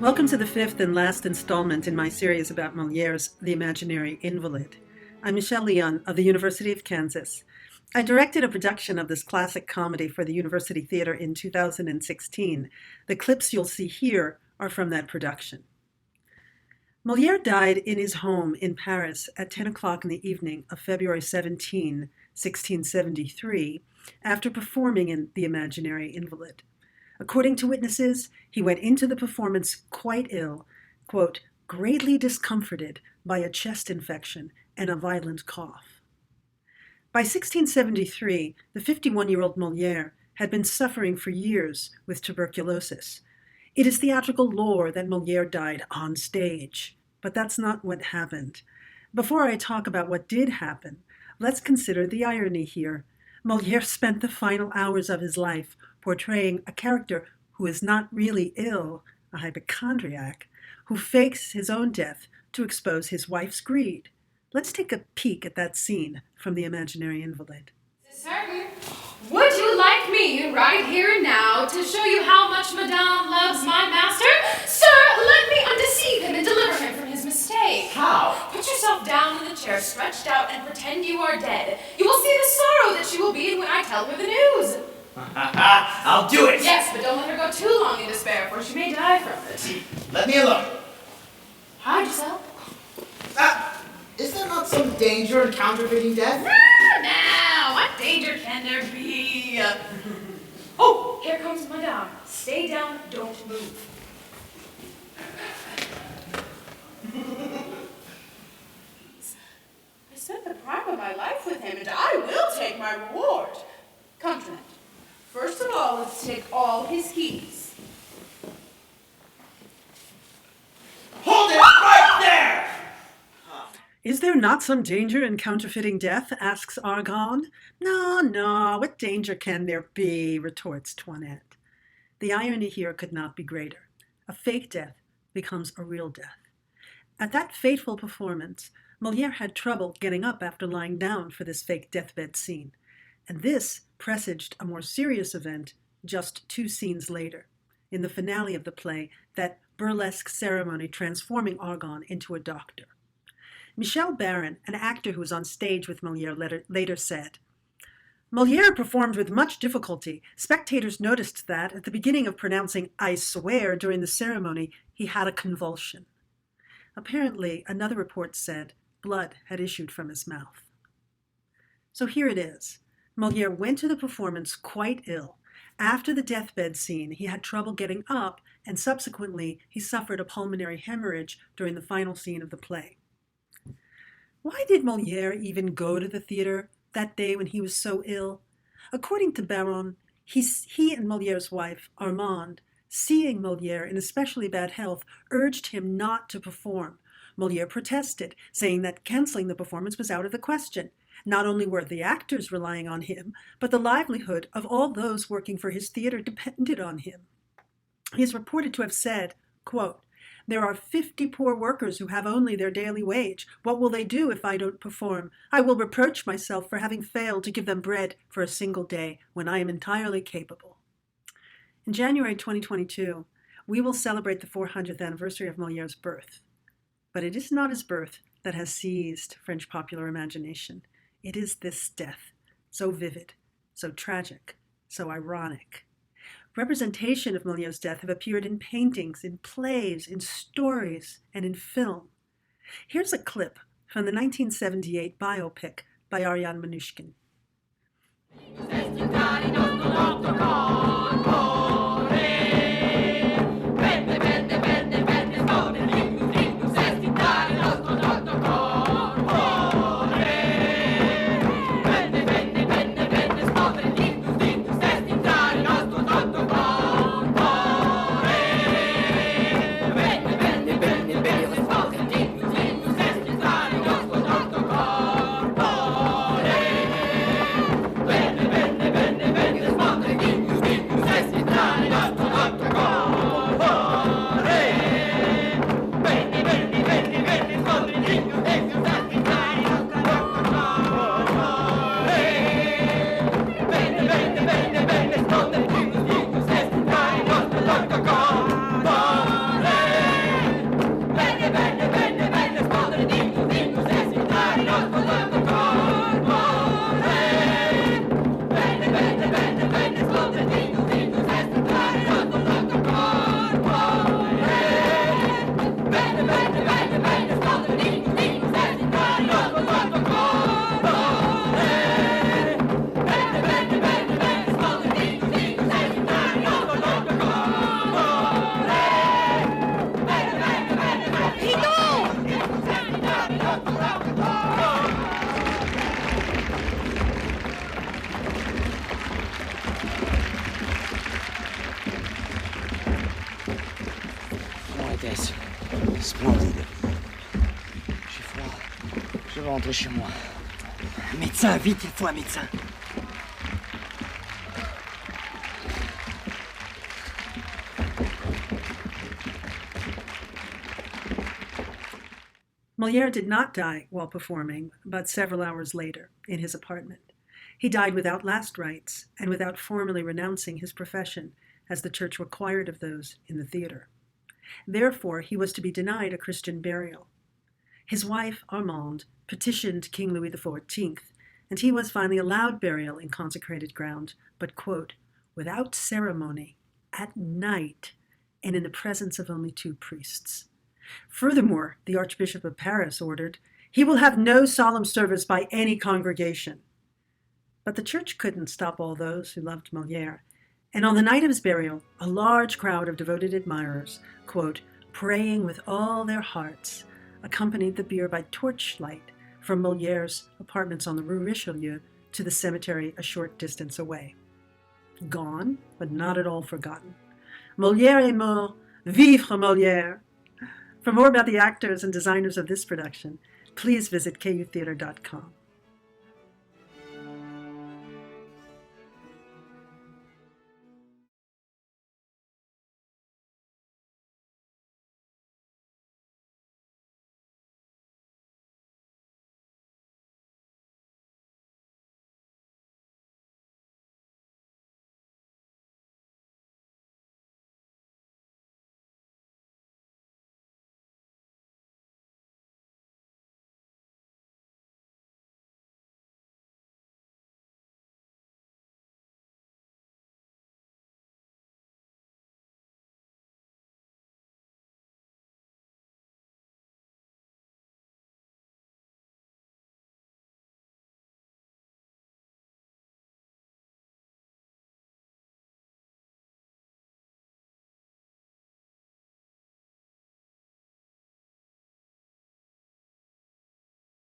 Welcome to the fifth and last installment in my series about Moliere's The Imaginary Invalid. I'm Mechele Leon of the University of Kansas. I directed a production of this classic comedy for the University Theater in 2016. The clips you'll see here are from that production. Molière died in his home in Paris at 10 o'clock in the evening of February 17, 1673, after performing in The Imaginary Invalid. According to witnesses, he went into the performance quite ill, quote, greatly discomforted by a chest infection and a violent cough. By 1673, the 51-year-old Molière had been suffering for years with tuberculosis. It is theatrical lore that Molière died on stage, but that's not what happened. Before I talk about what did happen, let's consider the irony here. Molière spent the final hours of his life portraying a character who is not really ill, a hypochondriac, who fakes his own death to expose his wife's greed. Let's take a peek at that scene from The Imaginary Invalid. Certain. Would you like me, right here and now, to show you how much Madame loves my master? Sir, let me undeceive him and deliver him from his mistake. How? Put yourself down in the chair, stretched out, and pretend you are dead. You will see the sorrow that she will be in when I tell her the news. I'll do it! Yes, but don't let her go too long in despair, for she may die from it. Let me alone. Hide yourself. Is there not some danger in counterfeiting death? Now, what danger can there be? Oh, here comes Madame. Stay down, don't move. I spent the prime of my life with him, and I will take my reward. Come tonight. First of all, let's take all his keys. Hold it right there! Is there not some danger in counterfeiting death? Asks Argonne. No, what danger can there be? Retorts Toinette. The irony here could not be greater. A fake death becomes a real death. At that fateful performance, Molière had trouble getting up after lying down for this fake deathbed scene. And this presaged a more serious event just 2 scenes later, in the finale of the play, that burlesque ceremony transforming Argonne into a doctor. Michel Baron, an actor who was on stage with Molière, later said, Molière performed with much difficulty. Spectators noticed that, at the beginning of pronouncing I swear during the ceremony, he had a convulsion. Apparently, another report said blood had issued from his mouth. So here it is. Molière went to the performance quite ill. After the deathbed scene, he had trouble getting up, and subsequently he suffered a pulmonary hemorrhage during the final scene of the play. Why did Molière even go to the theater that day when he was so ill? According to Baron, he and Molière's wife, Armande, seeing Molière in especially bad health, urged him not to perform. Molière protested, saying that canceling the performance was out of the question. Not only were the actors relying on him, but the livelihood of all those working for his theater depended on him. He is reported to have said, quote, there are 50 poor workers who have only their daily wage. What will they do if I don't perform? I will reproach myself for having failed to give them bread for a single day when I am entirely capable. In January 2022, we will celebrate the 400th anniversary of Molière's birth. But it is not his birth that has seized French popular imagination. It is this death, so vivid, so tragic, so ironic. Representation of Molière's death have appeared in paintings, in plays, in stories, and in film. Here's a clip from the 1978 biopic by Ariane Mnouchkine. pièce. Splendide. J'ai froid. Je vais rentrer chez moi. Médecin, vite, il faut un médecin. Molière did not die while performing, but several hours later, in his apartment. He died without last rites and without formally renouncing his profession, as the church required of those in the theater. Therefore, he was to be denied a Christian burial. His wife, Armande, petitioned King Louis XIV, and he was finally allowed burial in consecrated ground, but, quote, without ceremony, at night, and in the presence of only 2 priests. Furthermore, the Archbishop of Paris ordered, he will have no solemn service by any congregation. But the church couldn't stop all those who loved Molière, and on the night of his burial, a large crowd of devoted admirers, quote, praying with all their hearts, accompanied the bier by torchlight from Molière's apartments on the Rue Richelieu to the cemetery a short distance away. Gone, but not at all forgotten. Molière est mort, vivre Molière! For more about the actors and designers of this production, please visit kutheater.com.